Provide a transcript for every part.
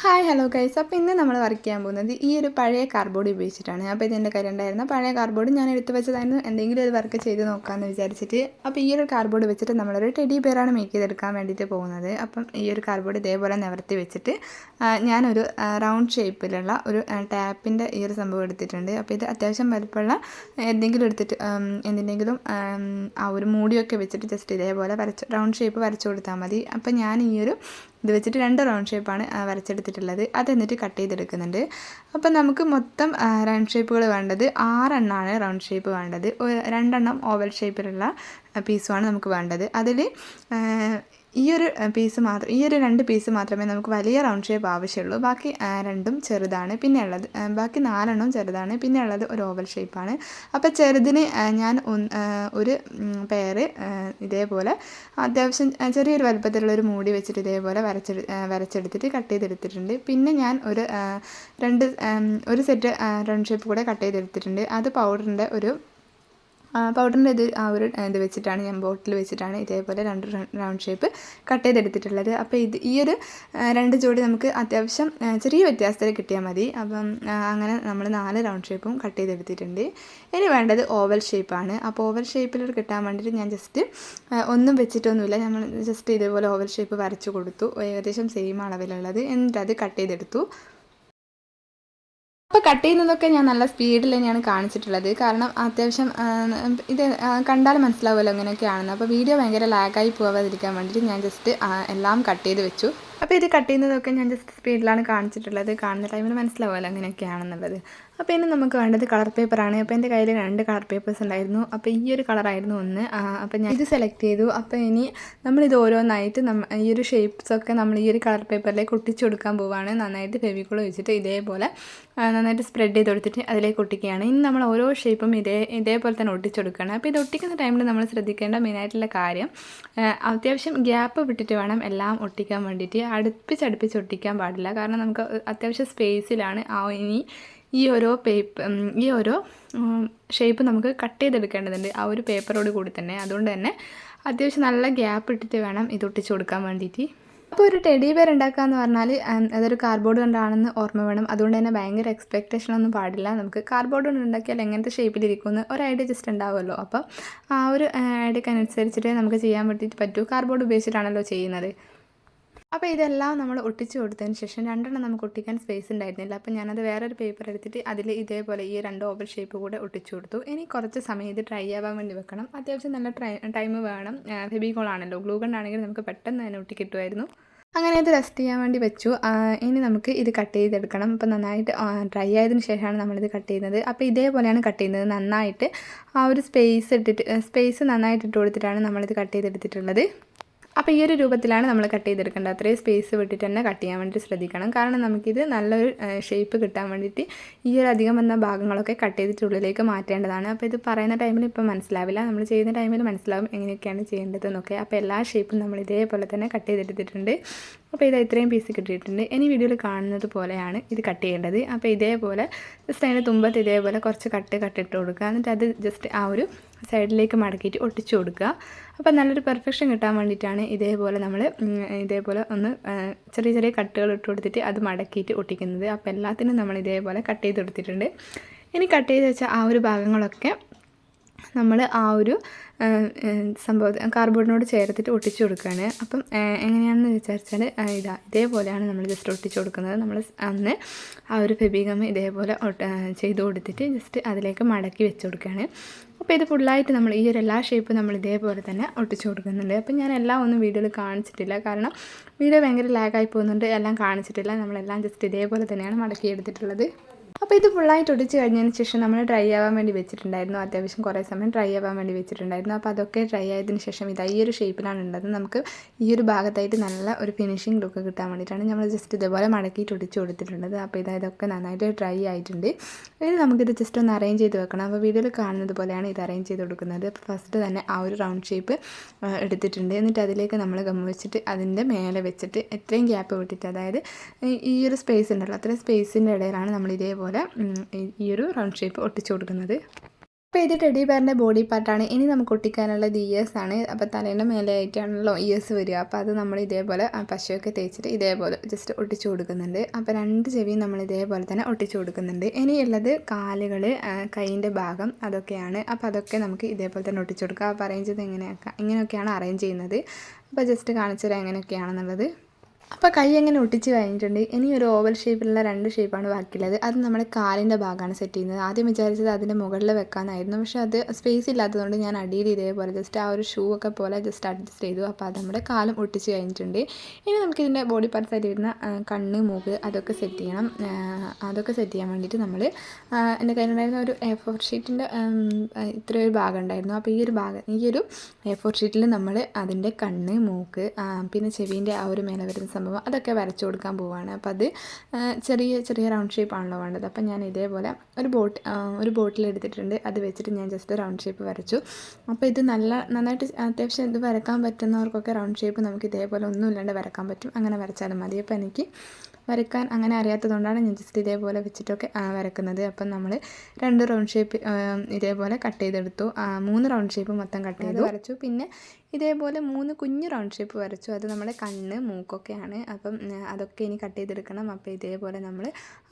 Hi hello guys. അപ്പോൾ ഇന്ന് നമ്മൾ വർക്ക് ചെയ്യാൻ പോകുന്നത് ഈ ഒരു പഴയ കാർഡ്ബോർഡ് ഉപയോഗിച്ചിട്ടാണ്. അപ്പോൾ ഇതെൻ്റെ കയ്യിലുണ്ടായിരുന്ന പഴയ കാർഡ്ബോർഡ് ഞാൻ എടുത്ത് വെച്ചതായിരുന്നു എന്തെങ്കിലും ഒരു വർക്ക് ചെയ്ത് നോക്കാമെന്ന് വിചാരിച്ചിട്ട്. അപ്പോൾ ഈ ഒരു കാർഡ്ബോർഡ് വെച്ചിട്ട് നമ്മളൊരു ടെഡി ബെയറാണ് മേക്ക് ചെയ്തെടുക്കാൻ വേണ്ടിയിട്ട് പോകുന്നത്. അപ്പം ഈ ഒരു കാർഡ്ബോർഡ് ഇതേപോലെ നിവർത്തി വെച്ചിട്ട് ഞാനൊരു റൗണ്ട് ഷേപ്പിലുള്ള ഒരു ടാപ്പിൻ്റെ ഈ ഒരു സംഭവം എടുത്തിട്ടുണ്ട്. അപ്പോൾ ഇത് അത്യാവശ്യം വലുപ്പമുള്ള എന്തെങ്കിലും എടുത്തിട്ട് എന്തിനെങ്കിലും ആ ഒരു മൂടിയൊക്കെ വെച്ചിട്ട് ജസ്റ്റ് ഇതേപോലെ റൗണ്ട് ഷേപ്പ് വരച്ചു കൊടുത്താൽ മതി. അപ്പോൾ ഞാൻ ഈ ഒരു ഇത് വെച്ചിട്ട് 2 റൗണ്ട് ഷേപ്പാണ് വരച്ചെടുത്തിട്ടുള്ളത്. അത് എന്നിട്ട് കട്ട് ചെയ്തെടുക്കുന്നുണ്ട്. അപ്പം നമുക്ക് മൊത്തം റൗണ്ട് ഷേപ്പുകൾ വേണ്ടത് 6 എണ്ണമാണ് റൗണ്ട് ഷേപ്പ് വേണ്ടത്. 2 എണ്ണം ഓവൽ ഷേപ്പിലുള്ള പീസുമാണ് നമുക്ക് വേണ്ടത്. അതിൽ ഈ ഒരു 2 പീസ് മാത്രമേ നമുക്ക് വലിയ റൗണ്ട് ഷേപ്പ് ആവശ്യമുള്ളൂ. ബാക്കി 2ഉം ചെറുതാണ്. പിന്നെ ഉള്ളത് ബാക്കി 4 എണ്ണവും ചെറുതാണ്. പിന്നെ ഉള്ളത് ഒരു ഓവൽ ഷേപ്പാണ്. അപ്പോൾ ചെറുതിന് ഞാൻ ഒരു പെയർ ഇതേപോലെ അത്യാവശ്യം ചെറിയൊരു വലുപ്പത്തിലുള്ള ഒരു മൂടി വെച്ചിട്ട് ഇതേപോലെ വരച്ചെടുത്തിട്ട് കട്ട് ചെയ്തെടുത്തിട്ടുണ്ട്. പിന്നെ ഞാൻ ഒരു സെറ്റ് റൗണ്ട് ഷേപ്പ് കൂടെ കട്ട് ചെയ്തെടുത്തിട്ടുണ്ട്. അത് പൗഡറിൻ്റെ ഇത് വെച്ചിട്ടാണ് ഞാൻ ബോട്ടിൽ വെച്ചിട്ടാണ് ഇതേപോലെ 2 റൗണ്ട് ഷേപ്പ് കട്ട് ചെയ്തെടുത്തിട്ടുള്ളത്. അപ്പോൾ ഈ ഒരു 2 ജോഡി നമുക്ക് അത്യാവശ്യം ചെറിയ വ്യത്യാസത്തിൽ കിട്ടിയാൽ മതി. അപ്പം അങ്ങനെ നമ്മൾ 4 റൗണ്ട് ഷേപ്പും കട്ട് ചെയ്തെടുത്തിട്ടുണ്ട്. ഇനി വേണ്ടത് ഓവൽ ഷേപ്പാണ്. അപ്പോൾ ഓവൽ ഷേപ്പിൽ കിട്ടാൻ വേണ്ടിയിട്ട് ഞാൻ ജസ്റ്റ് ഒന്നും വെച്ചിട്ടൊന്നുമില്ല, നമ്മൾ ജസ്റ്റ് ഇതേപോലെ ഓവൽ ഷേപ്പ് വരച്ചു കൊടുത്തു. ഏകദേശം സെയിം അളവിലുള്ളത്. എന്നിട്ട് അത് കട്ട് ചെയ്തെടുത്തു. അപ്പോൾ കട്ട് ചെയ്യുന്നതൊക്കെ ഞാൻ നല്ല സ്പീഡിൽ തന്നെയാണ് കാണിച്ചിട്ടുള്ളത്. കാരണം അത്യാവശ്യം ഇത് കണ്ടാൽ മനസ്സിലാവുമല്ലോ എങ്ങനെയൊക്കെയാണെന്ന്. അപ്പോൾ വീഡിയോ ഭയങ്കര ലാഗായി പോകാതിരിക്കാൻ വേണ്ടിയിട്ട് ഞാൻ ജസ്റ്റ് എല്ലാം കട്ട് ചെയ്ത് വെച്ചു. അപ്പോൾ ഇത് കട്ട് ചെയ്യുന്നതൊക്കെ ഞാൻ ജസ്റ്റ് സ്പീഡിലാണ് കാണിച്ചിട്ടുള്ളത്. കാണുന്ന ടൈമിൽ മനസ്സിലാവുമല്ലോ എങ്ങനെയൊക്കെയാണെന്നുള്ളത്. അപ്പോൾ ഇനി നമുക്ക് വേണ്ടത് കളർ പേപ്പറാണ്. അപ്പോൾ എൻ്റെ കയ്യിൽ 2 കളർ പേപ്പേഴ്സ് ഉണ്ടായിരുന്നു. അപ്പോൾ ഈ ഒരു കളറായിരുന്നു ഒന്ന്. അപ്പോൾ ഞാൻ ഇത് സെലക്ട് ചെയ്തു. അപ്പോൾ ഇനി നമ്മളിത് ഓരോന്നായിട്ട് ഈ ഒരു ഷേപ്സൊക്കെ നമ്മൾ ഈ ഒരു കളർ പേപ്പറിലേക്ക് ഒട്ടിച്ചു കൊടുക്കാൻ പോവുകയാണ്. നന്നായിട്ട് ഫെവിക്കോൾ വെച്ചിട്ട് ഇതേപോലെ നന്നായിട്ട് സ്പ്രെഡ് ചെയ്ത് കൊടുത്തിട്ട് അതിലേക്ക് ഒട്ടിക്കുകയാണ്. ഇനി നമ്മൾ ഓരോ ഷേപ്പും ഇതേപോലെ തന്നെ ഒട്ടിച്ചെടുക്കുകയാണ്. അപ്പോൾ ഇത് ഒട്ടിക്കുന്ന ടൈമിൽ നമ്മൾ ശ്രദ്ധിക്കേണ്ട മെയിനായിട്ടുള്ള കാര്യം അത്യാവശ്യം ഗ്യാപ്പ് വിട്ടിട്ട് വേണം എല്ലാം ഒട്ടിക്കാൻ വേണ്ടിയിട്ട്. അടുപ്പിച്ച് ഒട്ടിക്കാൻ പാടില്ല. കാരണം നമുക്ക് അത്യാവശ്യം സ്പേസിലാണ് ഈ ഓരോ ഷേപ്പ് നമുക്ക് കട്ട് ചെയ്തെടുക്കേണ്ടതുണ്ട് ആ ഒരു പേപ്പറോട് കൂടി തന്നെ. അതുകൊണ്ട് തന്നെ അത്യാവശ്യം നല്ല ഗ്യാപ്പ് ഇട്ടിട്ട് വേണം ഇത് ഒട്ടിച്ച് കൊടുക്കാൻ വേണ്ടിയിട്ട്. അപ്പോൾ ഒരു ടെഡി ബെയർ ഉണ്ടാക്കുക എന്ന് പറഞ്ഞാൽ അതൊരു കാർഡ്ബോർഡ് കൊണ്ടാണെന്ന് ഓർമ്മ വേണം. അതുകൊണ്ട് തന്നെ ഭയങ്കര എക്സ്പെക്റ്റേഷനൊന്നും പാടില്ല. നമുക്ക് കാർഡ്ബോർഡ് കൊണ്ട് ഉണ്ടാക്കിയാൽ എങ്ങനത്തെ ഷേപ്പിലിരിക്കുമെന്ന് ഒരു ഐഡിയ ജസ്റ്റ് ഉണ്ടാവുമല്ലോ. അപ്പം ആ ഒരു ഐഡിയക്കനുസരിച്ചിട്ട് നമുക്ക് ചെയ്യാൻ വേണ്ടിയിട്ട് പറ്റൂ. കാർഡ്ബോർഡ് ഉപയോഗിച്ചിട്ടാണല്ലോ ചെയ്യുന്നത്. അപ്പോൾ ഇതെല്ലാം നമ്മൾ ഒട്ടിച്ച് കൊടുത്തതിന് ശേഷം 2 എണ്ണം നമുക്ക് ഒട്ടിക്കാൻ സ്പേസ് ഉണ്ടായിരുന്നില്ല. അപ്പോൾ ഞാനത് വേറൊരു പേപ്പർ എടുത്തിട്ട് അതിൽ ഇതേപോലെ ഈ 2 ഓവൽ ഷേപ്പ് കൂടെ ഒട്ടിച്ചു കൊടുത്തു. ഇനി കുറച്ച് സമയം ഇത് ഡ്രൈ ആവാൻ വേണ്ടി വെക്കണം. അത്യാവശ്യം നല്ല ടൈം വേണം. ഫെവിക്കോൾ ആണല്ലോ, ഗ്ലൂ ഗൺ ആണെങ്കിൽ നമുക്ക് പെട്ടെന്ന് തന്നെ ഒട്ടി കിട്ടുമായിരുന്നു. അങ്ങനെ ഇത് റെസ്റ്റ് ചെയ്യാൻ വേണ്ടി വെച്ചു. ഇനി നമുക്ക് ഇത് കട്ട് ചെയ്തെടുക്കണം. അപ്പോൾ നന്നായിട്ട് ഡ്രൈ ആയതിനു ശേഷമാണ് നമ്മളിത് കട്ട് ചെയ്യുന്നത്. അപ്പോൾ ഇതേപോലെയാണ് കട്ട് ചെയ്യുന്നത്. നന്നായിട്ട് ആ ഒരു സ്പേസ് നന്നായിട്ട് ഇട്ട് കൊടുത്തിട്ടാണ് നമ്മളിത് കട്ട് ചെയ്തെടുത്തിട്ടുള്ളത്. അപ്പോൾ ഈ ഒരു രൂപത്തിലാണ് നമ്മൾ കട്ട് ചെയ്തെടുക്കേണ്ടത്. അത്രയും സ്പേസ് വിട്ടിട്ട് തന്നെ കട്ട് ചെയ്യാൻ വേണ്ടിയിട്ട് ശ്രദ്ധിക്കണം. കാരണം നമുക്കിത് നല്ലൊരു ഷേപ്പ് കിട്ടാൻ വേണ്ടിയിട്ട് ഈ ഒരു അധികം വന്ന ഭാഗങ്ങളൊക്കെ കട്ട് ചെയ്തിട്ട് ഉള്ളിലേക്ക് മാറ്റേണ്ടതാണ്. അപ്പോൾ ഇത് പറയുന്ന ടൈമിൽ ഇപ്പോൾ മനസ്സിലാവില്ല, നമ്മൾ ചെയ്യുന്ന ടൈമിൽ മനസ്സിലാവും എങ്ങനെയൊക്കെയാണ് ചെയ്യേണ്ടതെന്നൊക്കെ. അപ്പോൾ എല്ലാ ഷേപ്പും നമ്മൾ ഇതേപോലെ തന്നെ കട്ട് ചെയ്തെടുത്തിട്ടുണ്ട്. അപ്പോൾ ഇത് ഇത്രയും പീസ് കിട്ടിയിട്ടുണ്ട്. ഇനി വീഡിയോയിൽ കാണുന്നത് പോലെയാണ് ഇത് കട്ട് ചെയ്യേണ്ടത്. അപ്പോൾ ഇതേപോലെ ജസ്റ്റ് അതിൻ്റെ തുമ്പത്ത് ഇതേപോലെ കുറച്ച് കട്ടിട്ട് കൊടുക്കുക. എന്നിട്ട് അത് ജസ്റ്റ് ആ ഒരു സൈഡിലേക്ക് മടക്കിയിട്ട് ഒട്ടിച്ചു കൊടുക്കുക. അപ്പോൾ നല്ലൊരു പെർഫെക്ഷൻ കിട്ടാൻ വേണ്ടിയിട്ടാണ് ഇതേപോലെ ഒന്ന് ചെറിയ കട്ടുകൾ ഇട്ട് കൊടുത്തിട്ട് അത് മടക്കിയിട്ട് ഒട്ടിക്കുന്നത്. അപ്പോൾ എല്ലാത്തിനും നമ്മൾ ഇതേപോലെ കട്ട് ചെയ്ത് കൊടുത്തിട്ടുണ്ട്. ഇനി കട്ട് ചെയ്ത് വെച്ച ആ ഒരു ഭാഗങ്ങളൊക്കെ നമ്മൾ ആ ഒരു കാർഡ്ബോർഡിനോട് ചേർത്തിട്ട് ഒട്ടിച്ചു കൊടുക്കുകയാണ്. അപ്പം എങ്ങനെയാണെന്ന് വിചാരിച്ചാൽ ഇതേപോലെയാണ് നമ്മൾ ജസ്റ്റ് ഒട്ടിച്ചു കൊടുക്കുന്നത്. നമ്മൾ അന്ന് ആ ഒരു ഫെബിഗം ഇതേപോലെ ചെയ്ത് കൊടുത്തിട്ട് ജസ്റ്റ് അതിലേക്ക് മടക്കി വെച്ച് കൊടുക്കുകയാണ്. അപ്പോൾ ഇത് ഫുള്ളായിട്ട് നമ്മൾ ഈ ഒരു എല്ലാ ഷേപ്പും നമ്മൾ ഇതേപോലെ തന്നെ ഒട്ടിച്ചു കൊടുക്കുന്നുണ്ട്. അപ്പം ഞാൻ എല്ലാം ഒന്നും വീഡിയോയിൽ കാണിച്ചിട്ടില്ല, കാരണം വീഡിയോ ഭയങ്കര ലാഗായി പോകുന്നുണ്ട്. എല്ലാം കാണിച്ചിട്ടില്ല. നമ്മളെല്ലാം ജസ്റ്റ് ഇതേപോലെ തന്നെയാണ് മടക്കി എടുത്തിട്ടുള്ളത്. അപ്പോൾ ഇത് ഫുള്ളായിട്ട് ഒട്ടിച്ച് കഴിഞ്ഞതിന് ശേഷം നമ്മൾ ഡ്രൈ ആവാൻ വേണ്ടി വെച്ചിട്ടുണ്ടായിരുന്നു. അത്യാവശ്യം കുറേ സമയം ഡ്രൈ ആവാൻ വേണ്ടി വെച്ചിട്ടുണ്ടായിരുന്നു. അപ്പോൾ അതൊക്കെ ഡ്രൈ ആയതിനു ശേഷം ഈ ഒരു ഷേപ്പിലാണ് ഉള്ളത്. നമുക്ക് ഈ ഒരു ഭാഗത്തായിട്ട് നല്ല ഒരു ഫിനിഷിംഗ് ലുക്ക് കിട്ടാൻ വേണ്ടിയിട്ടാണ് നമ്മൾ ജസ്റ്റ് ഇതേപോലെ മടക്കിയിട്ട് ഒട്ടിച്ച് കൊടുത്തിട്ടുള്ളത്. അപ്പോൾ ഇതൊക്കെ നന്നായിട്ട് ഡ്രൈ ആയിട്ടുണ്ട്. ഇനി നമുക്കിത് ജസ്റ്റ് ഒന്ന് അറേഞ്ച് ചെയ്ത് വെക്കണം. അപ്പോൾ വീഡിയോയിൽ കാണുന്നത് പോലെയാണ് ഇത് അറേഞ്ച് ചെയ്ത് കൊടുക്കുന്നത്. അപ്പോൾ ഫസ്റ്റ് തന്നെ ആ ഒരു റൗണ്ട് ഷേപ്പ് എടുത്തിട്ടുണ്ട്. എന്നിട്ട് അതിലേക്ക് നമ്മൾ ഗം വെച്ചിട്ട് അതിൻ്റെ മേലെ വെച്ചിട്ട് എത്രയും ഗ്യാപ്പ് വിട്ടിട്ട്, അതായത് ഈ ഒരു സ്പേസ് ഉണ്ടല്ലോ, അത്രയും സ്പേസിൻ്റെ ഇടയിലാണ് നമ്മൾ ഇതേപോലെ ഈ ഒരു റൗണ്ട് ഷേപ്പ് ഒട്ടിച്ചു കൊടുക്കുന്നത്. അപ്പോൾ ഇത് ടെഡി ബെയറിൻ്റെ ബോഡി പാർട്ടാണ്. ഇനി നമുക്ക് ഒട്ടിക്കാനുള്ളത് ഇയേഴ്സ് ആണ്. അപ്പോൾ തലേൻ്റെ മേലെ ആയിട്ടാണല്ലോ ഇയേഴ്സ് വരിക. അപ്പോൾ അത് നമ്മൾ ഇതേപോലെ പശയൊക്കെ തേച്ചിട്ട് ഇതേപോലെ ജസ്റ്റ് ഒട്ടിച്ചു കൊടുക്കുന്നുണ്ട്. അപ്പോൾ 2 ചെവിയും നമ്മൾ ഇതേപോലെ തന്നെ ഒട്ടിച്ചു കൊടുക്കുന്നുണ്ട്. ഇനിയുള്ളത് കാലുകൾ, കൈയിൻ്റെ ഭാഗം അതൊക്കെയാണ്. അപ്പോൾ അതൊക്കെ നമുക്ക് ഇതേപോലെ തന്നെ ഒട്ടിച്ചു കൊടുക്കുക. അപ്പോൾ അറേഞ്ച് ചെയ്ത് ഇങ്ങനെയൊക്കെയാണ് അറേഞ്ച് ചെയ്യുന്നത്. അപ്പോൾ ജസ്റ്റ് കാണിച്ചു തരാം എങ്ങനെയൊക്കെയാണെന്നുള്ളത്. അപ്പോൾ കൈ എങ്ങനെ ഒട്ടിച്ച് കഴിഞ്ഞിട്ടുണ്ട്. ഇനി ഒരു ഓവൽ ഷേപ്പിലുള്ള 2 ഷേപ്പാണ് ബാക്കിയുള്ളത്. അത് നമ്മുടെ കാലിൻ്റെ ഭാഗമാണ് സെറ്റ് ചെയ്യുന്നത്. ആദ്യം വിചാരിച്ചത് അതിൻ്റെ മുകളിൽ വെക്കാനായിരുന്നു, പക്ഷേ അത് സ്പേസ് ഇല്ലാത്തതുകൊണ്ട് ഞാൻ അടിയിൽ ഇതേപോലെ ജസ്റ്റ് ആ ഒരു ഷൂ ഒക്കെ പോലെ ജസ്റ്റ് അഡ്ജസ്റ്റ് ചെയ്തു. അപ്പോൾ അത് നമ്മുടെ കാലും ഒട്ടിച്ച് കഴിഞ്ഞിട്ടുണ്ട്. ഇനി നമുക്കിതിൻ്റെ ബോഡി പാർട്സ് ആയിട്ട് വരുന്ന കണ്ണ്, മൂക്ക് അതൊക്കെ സെറ്റ് ചെയ്യണം. അതൊക്കെ സെറ്റ് ചെയ്യാൻ വേണ്ടിയിട്ട് നമ്മൾ എൻ്റെ കയ്യിലുണ്ടായിരുന്ന ഒരു A4 ഷീറ്റിൻ്റെ ഇത്രയൊരു ഭാഗം ഉണ്ടായിരുന്നു. അപ്പോൾ ഈ ഒരു A4 ഷീറ്റിൽ നമ്മൾ അതിൻ്റെ കണ്ണ്, മൂക്ക്, പിന്നെ ചെവീൻ്റെ ആ ഒരു മേലെ വരുന്ന സംഭവം അതൊക്കെ വരച്ചു കൊടുക്കാൻ പോവുകയാണ്. അപ്പോൾ അത് ചെറിയ ചെറിയ റൗണ്ട് ഷേപ്പ് ആണല്ലോ വേണ്ടത്. അപ്പോൾ ഞാൻ ഇതേപോലെ ഒരു ബോട്ടിൽ എടുത്തിട്ടുണ്ട്. അത് വെച്ചിട്ട് ഞാൻ ജസ്റ്റ് റൗണ്ട് ഷേപ്പ് വരച്ചു. അപ്പോൾ ഇത് നന്നായിട്ട് അത്യാവശ്യം ഇത് വരക്കാൻ പറ്റുന്നവർക്കൊക്കെ റൗണ്ട് ഷേപ്പ് നമുക്ക് ഇതേപോലെ ഒന്നും ഇല്ലാണ്ട് വരക്കാൻ പറ്റും. അങ്ങനെ വരച്ചാലും മതി. അപ്പോൾ എനിക്ക് വരക്കാൻ അങ്ങനെ അറിയാത്തതുകൊണ്ടാണ് ഞാൻ ജസ്റ്റ് ഇതേപോലെ വെച്ചിട്ടൊക്കെ വരക്കുന്നത്. അപ്പം നമ്മൾ 2 റൗണ്ട് ഷേപ്പ് ഇതേപോലെ കട്ട് ചെയ്തെടുത്തു. 3 റൗണ്ട് ഷേപ്പ് മൊത്തം കട്ട് ചെയ്ത് വരച്ചു. പിന്നെ ഇതേപോലെ 3 കുഞ്ഞു റൗണ്ട് ഷേപ്പ് വരച്ചു. അത് നമ്മുടെ കണ്ണ്, മൂക്കൊക്കെയാണ്. അപ്പം അതൊക്കെ ഇനി കട്ട് ചെയ്തെടുക്കണം. അപ്പോൾ ഇതേപോലെ നമ്മൾ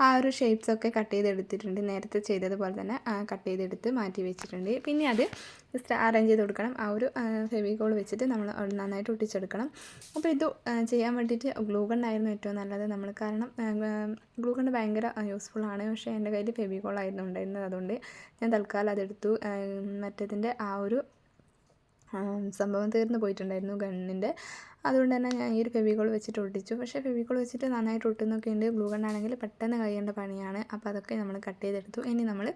ആ ഒരു ഷേപ്സൊക്കെ കട്ട് ചെയ്തെടുത്തിട്ടുണ്ട്. നേരത്തെ ചെയ്തതുപോലെ തന്നെ കട്ട് ചെയ്തെടുത്ത് മാറ്റി വെച്ചിട്ടുണ്ട്. പിന്നെ അത് ജസ്റ്റ് അറേഞ്ച് ചെയ്ത് കൊടുക്കണം. ആ ഒരു ഫെവിക്കോൾ വെച്ചിട്ട് നമ്മൾ നന്നായിട്ട് ഒട്ടിച്ചെടുക്കണം. അപ്പോൾ ഇത് ചെയ്യാൻ വേണ്ടിയിട്ട് ഗ്ലൂ ഗണ്ണായിരുന്നു ഏറ്റവും നല്ലത്. കാരണം ഗ്ലൂ ഗണ്ണ് ഭയങ്കര യൂസ്ഫുള്ളാണ്. പക്ഷേ എൻ്റെ കയ്യിൽ ഫെവിക്കോളായിരുന്നു ഉണ്ടായിരുന്നത്. അതുകൊണ്ട് ഞാൻ തൽക്കാലം അതെടുത്തു. മറ്റേതിൻ്റെ ആ ഒരു സംഭവം തീർന്നു പോയിട്ടുണ്ടായിരുന്നു ഗണ്ണിൻ്റെ. അതുകൊണ്ട് തന്നെ ഞാൻ ഈ ഒരു ഫെവിക്കോൾ വെച്ചിട്ട് ഒട്ടിച്ചു. പക്ഷേ ഫെവിക്കോൾ വെച്ചിട്ട് നന്നായിട്ട് ഒട്ടുന്നൊക്കെ ഉണ്ട്. ഗ്ലൂ ഗണ്ണാണെങ്കിൽ പെട്ടെന്ന് കഴിയേണ്ട പണിയാണ്. അപ്പോൾ അതൊക്കെ നമ്മൾ കട്ട് ചെയ്തെടുത്തു. ഇനി നമ്മൾ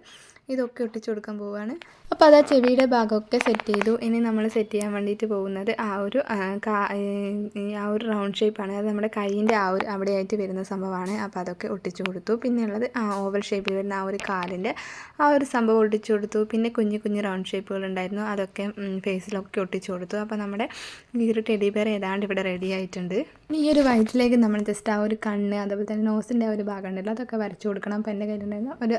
ഇതൊക്കെ ഒട്ടിച്ചു കൊടുക്കാൻ പോവുകയാണ്. അപ്പോൾ അത് ആ ചെവിയുടെ ഭാഗമൊക്കെ സെറ്റ് ചെയ്തു. ഇനി നമ്മൾ സെറ്റ് ചെയ്യാൻ വേണ്ടിയിട്ട് പോകുന്നത് ആ ഒരു റൗണ്ട് ഷേപ്പാണ്. അത് നമ്മുടെ കൈയിൻ്റെ അവിടെയായിട്ട് വരുന്ന സംഭവമാണ്. അപ്പോൾ അതൊക്കെ ഒട്ടിച്ചു കൊടുത്തു. പിന്നെയുള്ളത് ഓവൽ ഷേപ്പിൽ വരുന്ന ആ ഒരു കാലിൻ്റെ ആ ഒരു സംഭവം ഒട്ടിച്ചു കൊടുത്തു. പിന്നെ കുഞ്ഞു കുഞ്ഞു റൗണ്ട് ഷേപ്പുകൾ ഉണ്ടായിരുന്നു. അതൊക്കെ ഫേസിലൊക്കെ ഒട്ടിച്ചു കൊടുത്തു. അപ്പോൾ നമ്മുടെ ഈ ഒരു ടെഡി ബെയർ ഇവിടെ റെഡി ആയിട്ടുണ്ട്. ഈ ഒരു വയറ്റിലേക്ക് നമ്മൾ ജസ്റ്റ് ആ ഒരു കണ്ണ്, അതുപോലെ തന്നെ നോസിൻ്റെ ആ ഒരു ഭാഗം ഉണ്ടല്ലോ അതൊക്കെ വരച്ചു കൊടുക്കണം. അപ്പോൾ എൻ്റെ കയ്യിലുണ്ടായിരുന്ന ഒരു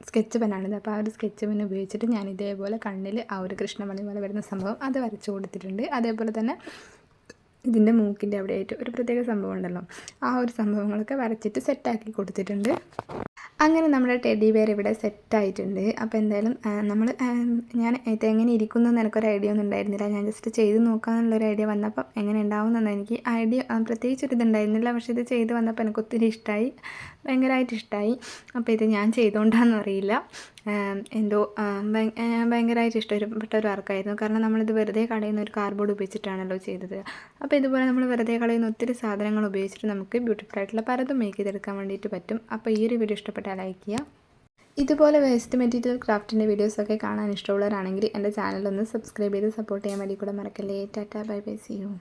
സ്കെച്ച് പെന്നാണിത്. അപ്പോൾ ആ ഒരു സ്കെച്ച് പെൻ ഉപയോഗിച്ചിട്ട് ഞാൻ ഇതേപോലെ കണ്ണിൽ ആ ഒരു കൃഷ്ണമണി പോലെ വരുന്ന സംഭവം അത് വരച്ചു കൊടുത്തിട്ടുണ്ട്. അതേപോലെ തന്നെ ഇതിൻ്റെ മൂക്കിൻ്റെ അവിടെയായിട്ട് ഒരു പ്രത്യേക സംഭവം ഉണ്ടല്ലോ, ആ ഒരു സംഭവങ്ങളൊക്കെ വരച്ചിട്ട് സെറ്റാക്കി കൊടുത്തിട്ടുണ്ട്. അങ്ങനെ നമ്മുടെ ടെഡി ബെയർ ഇവിടെ സെറ്റായിട്ടുണ്ട്. അപ്പോൾ എന്തായാലും ഞാൻ ഇതെങ്ങനെ ഇരിക്കുന്നതെന്ന് എനിക്കൊരു ഐഡിയ ഒന്നും ഉണ്ടായിരുന്നില്ല. ഞാൻ ജസ്റ്റ് ചെയ്ത് നോക്കാമെന്നുള്ളൊരു ഐഡിയ വന്നപ്പം എങ്ങനെ ഉണ്ടാവുമെന്നൊന്നും എനിക്ക് ഐഡിയ പ്രത്യേകിച്ചൊരു ഇതുണ്ടായിരുന്നില്ല. പക്ഷേ ഇത് ചെയ്ത് വന്നപ്പോൾ എനിക്ക് ഒത്തിരി ഇഷ്ടമായി, ഭയങ്കരമായിട്ട് ഇഷ്ടമായി. അപ്പോൾ ഇത് ഞാൻ ചെയ്തുകൊണ്ടാണെന്ന് അറിയില്ല, എന്തോ ഭയങ്കരമായിട്ട് ഇഷ്ടപ്പെട്ട ഒരു വർക്കായിരുന്നു. കാരണം നമ്മളിത് വെറുതെ കളയുന്ന ഒരു കാർഡ്ബോർഡ് ഉപയോഗിച്ചിട്ടാണല്ലോ ചെയ്തത്. അപ്പോൾ ഇതുപോലെ നമ്മൾ വെറുതെ കളയുന്ന ഒത്തിരി സാധനങ്ങൾ ഉപയോഗിച്ചിട്ട് നമുക്ക് ബ്യൂട്ടിഫുൾ ആയിട്ടുള്ള പലതും മേക്ക് ചെയ്തെടുക്കാൻ വേണ്ടിയിട്ട് പറ്റും. അപ്പോൾ ഈ ഒരു വീഡിയോ ഇഷ്ടപ്പെട്ടാൽ ലൈക്ക് ചെയ്യുക. ഇതുപോലെ വേസ്റ്റ് മെറ്റീരിയൽ ക്രാഫ്റ്റിൻ്റെ വീഡിയോസൊക്കെ കാണാൻ ഇഷ്ടമുള്ളവരാണെങ്കിൽ എൻ്റെ ചാനലൊന്ന് സബ്സ്ക്രൈബ് ചെയ്ത് സപ്പോർട്ട് ചെയ്യാൻ വേണ്ടി കൂടെ മറക്കല്ലേ. Tata, bye bye, see U.